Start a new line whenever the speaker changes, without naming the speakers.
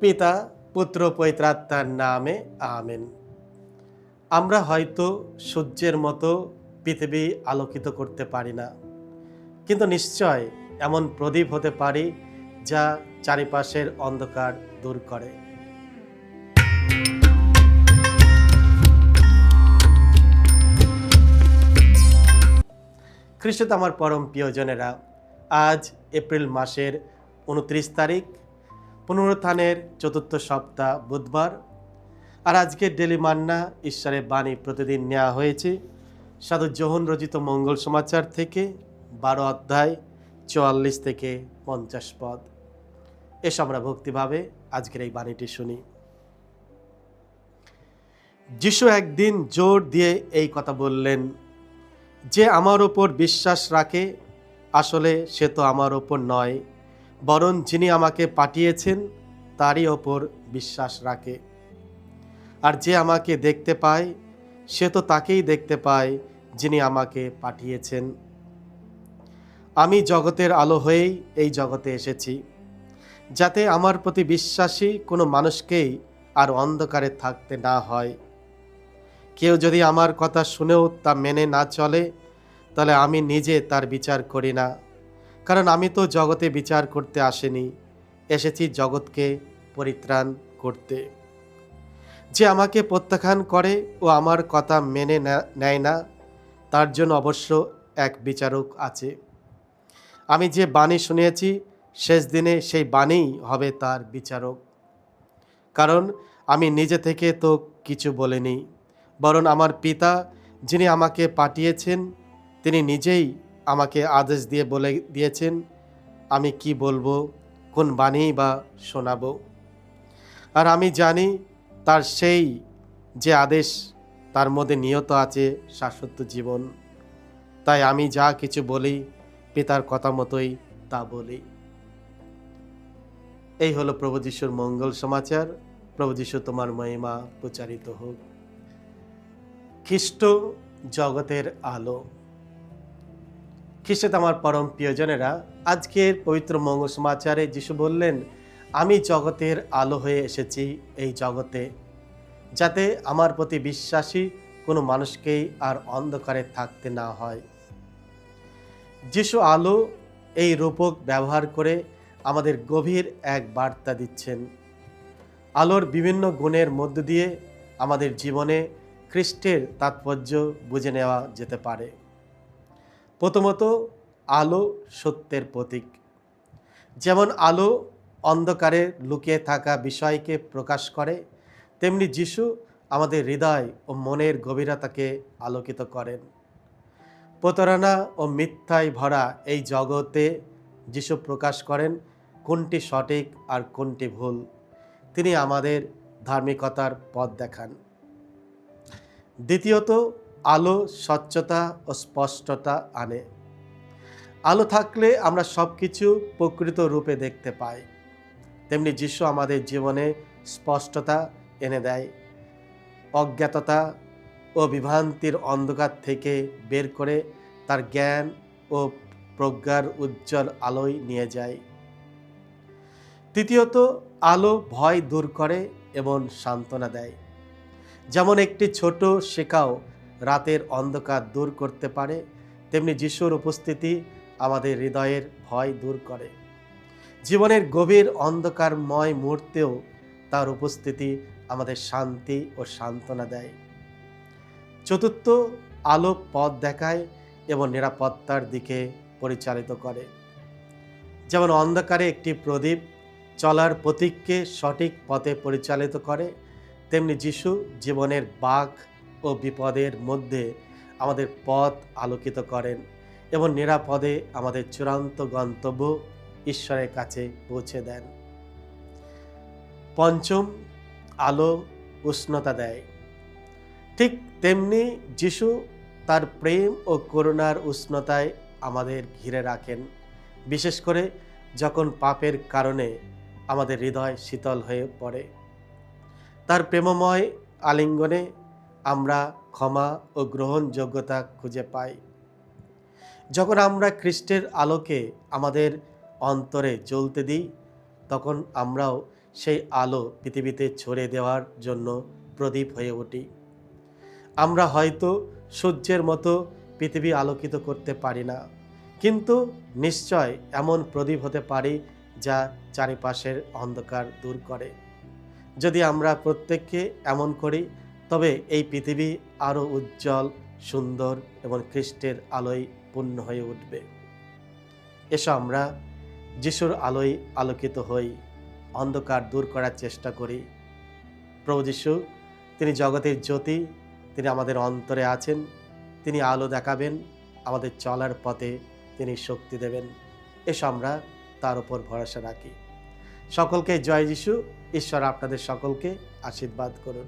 পিতা, পুত্র, পবিত্রাত্মার নামে আমেন। আমরা হয়তো সূর্যের মতো পৃথিবী আলোকিত করতে পারি না, কিন্তু নিশ্চয় এমন প্রদীপ হতে পারি যা চারিপাশের অন্ধকার দূর করে। খ্রিস্টে আমার পরম প্রিয়জনেরা, আজ এপ্রিল মাসের 29 তারিখ, পুনরুত্থানের চতুর্থ সপ্তাহ, বুধবার। আর আজকের ডেলি মান্না ঈশ্বরের বাণী প্রতিদিন নেওয়া হয়েছে সাধু যোহন রচিত মঙ্গল সমাচার থেকে 12 অধ্যায় 44 থেকে 50 পদ। এসব আমরা ভক্তিভাবে আজকের এই বাণীটি শুনি। যিশু একদিন জোর দিয়ে এই কথা বললেন, যে আমার ওপর বিশ্বাস রাখে আসলে সে তো আমার ওপর নয়, বরং যিনি আমাকে পাঠিয়েছেন তারই ওপর বিশ্বাস রাখে। আর যে আমাকে দেখতে পায় সে তো তাকেই দেখতে পায় যিনি আমাকে পাঠিয়েছেন। আমি জগতের আলো হয়েই এই জগতে এসেছি, যাতে আমার প্রতি বিশ্বাসী কোনো মানুষকেই আর অন্ধকারে থাকতে না হয়। কেউ যদি আমার কথা শুনেও তা মেনে না চলে, তাহলে আমি নিজে তার বিচার করি না, কারণ আমি তো জগতে বিচার করতে আসিনি, এসেছি জগৎকে পরিত্রাণ করতে। যে আমাকে প্রত্যাখ্যান করে ও আমার কথা মেনে নেয় না, তার জন্য অবশ্য এক বিচারক আছে। আমি যে বাণী শুনিয়েছি, শেষ দিনে সেই বাণীই হবে তার বিচারক। কারণ আমি নিজে থেকে তো কিছু বলিনি, বরং আমার পিতা যিনি আমাকে পাঠিয়েছেন তিনি নিজেই আমাকে আদেশ দিয়ে বলে দিয়েছেন আমি কি বলবো, কোন বাণী বা শোনাবো। আর আমি জানি তার সেই যে আদেশ তার মধ্যে নিয়ত আছে শাশ্বত জীবন। তাই আমি যা কিছু বলি পিতার কথা মতোই তা বলি। এই হলো প্রভু যিশুর মঙ্গল সমাচার। প্রভু যিশু তোমার মহিমা প্রচারিত হোক। খ্রিস্ট জগতের আলো। খ্রিস্টে আমার পরম প্রিয়জনেরা, আজকের পবিত্র মঙ্গল সমাচারে যিশু বললেন, আমি জগতের আলো হয়ে এসেছি এই জগতে, যাতে আমার প্রতি বিশ্বাসী কোনো মানুষকেই আর অন্ধকারে থাকতে না হয়। যিশু আলো এই রূপক ব্যবহার করে আমাদের গভীর এক বার্তা দিচ্ছেন। আলোর বিভিন্ন গুণের মধ্য দিয়ে আমাদের জীবনে খ্রিস্টের তাৎপর্য বুঝে নেওয়া যেতে পারে। প্রথমত, আলো সত্যের প্রতীক। যেমন আলো অন্ধকারে লুকিয়ে থাকা বিষয়কে প্রকাশ করে, তেমনি যিশু আমাদের হৃদয় ও মনের গভীরতাকে আলোকিত করেন। প্রতারণা ও মিথ্যায় ভরা এই জগতে যিশু প্রকাশ করেন কোনটি সঠিক আর কোনটি ভুল। তিনি আমাদের ধার্মিকতার পথ দেখান। দ্বিতীয়ত, আলো স্বচ্ছতা ও স্পষ্টতা আনে। আলো থাকলে আমরা সব কিছু প্রকৃত রূপে দেখতে পাই, তেমনি যিশু আমাদের জীবনে স্পষ্টতা এনে দেয়। অজ্ঞাততা ও বিভ্রান্তির অন্ধকার থেকে বের করে তার জ্ঞান ও প্রজ্ঞার উজ্জ্বল আলোয় নিয়ে যায়। তৃতীয়ত, আলো ভয় দূর করে এবং সান্ত্বনা দেয়। যেমন একটি ছোট শিখাও রাতের অন্ধকার দূর করতে পারে, তেমনি যিশুর উপস্থিতি আমাদের হৃদয়ের ভয় দূর করে। জীবনের গভীর অন্ধকারময় মুহূর্তেও তার উপস্থিতি আমাদের শান্তি ও সান্ত্বনা দেয়। চতুর্থ, আলো পথ দেখায় এবং নিরাপত্তার দিকে পরিচালিত করে। যেমন অন্ধকারে একটি প্রদীপ চলার প্রতীককে সঠিক পথে পরিচালিত করে, তেমনি যিশু জীবনের বাঁক ও বিপদের মধ্যে আমাদের পথ আলোকিত করেন এবং নিরাপদে আমাদের চূড়ান্ত গন্তব্য ঈশ্বরের কাছে পৌঁছে দেন। পঞ্চম, আলো উষ্ণতা দেয়। ঠিক তেমনি যিশু তার প্রেম ও করুণার উষ্ণতায় আমাদের ঘিরে রাখেন, বিশেষ করে যখন পাপের কারণে আমাদের হৃদয় শীতল হয়ে পড়ে। তার প্রেমময় আলিঙ্গনে আমরা ক্ষমা ও গ্রহণযোগ্যতা খুঁজে পাই। যখন আমরা খ্রিস্টের আলোকে আমাদের অন্তরে জ্বলতে দিই, তখন আমরাও সেই আলো পৃথিবীতে ছড়িয়ে দেওয়ার জন্য প্রদীপ হয়ে উঠি। আমরা হয়তো সূর্যের মতো পৃথিবী আলোকিত করতে পারি না, কিন্তু নিশ্চয় এমন প্রদীপ হতে পারি যা চারিপাশের অন্ধকার দূর করে। যদি আমরা প্রত্যেককে এমন করি, তবে এই পৃথিবী আরও উজ্জ্বল, সুন্দর এবং খ্রিস্টের আলোয় পূর্ণ হয়ে উঠবে। এসো আমরা যিশুর আলোয় আলোকিত হই, অন্ধকার দূর করার চেষ্টা করি। প্রভু যিশু, তিনি জগতের জ্যোতি, তিনি আমাদের অন্তরে আছেন, তিনি আলো দেখাবেন, আমাদের চলার পথে তিনি শক্তি দেবেন। এসো আমরা তার উপর ভরসা রাখি। সকলকে জয় যিশু। ঈশ্বর আপনাদের সকলকে আশীর্বাদ করুন।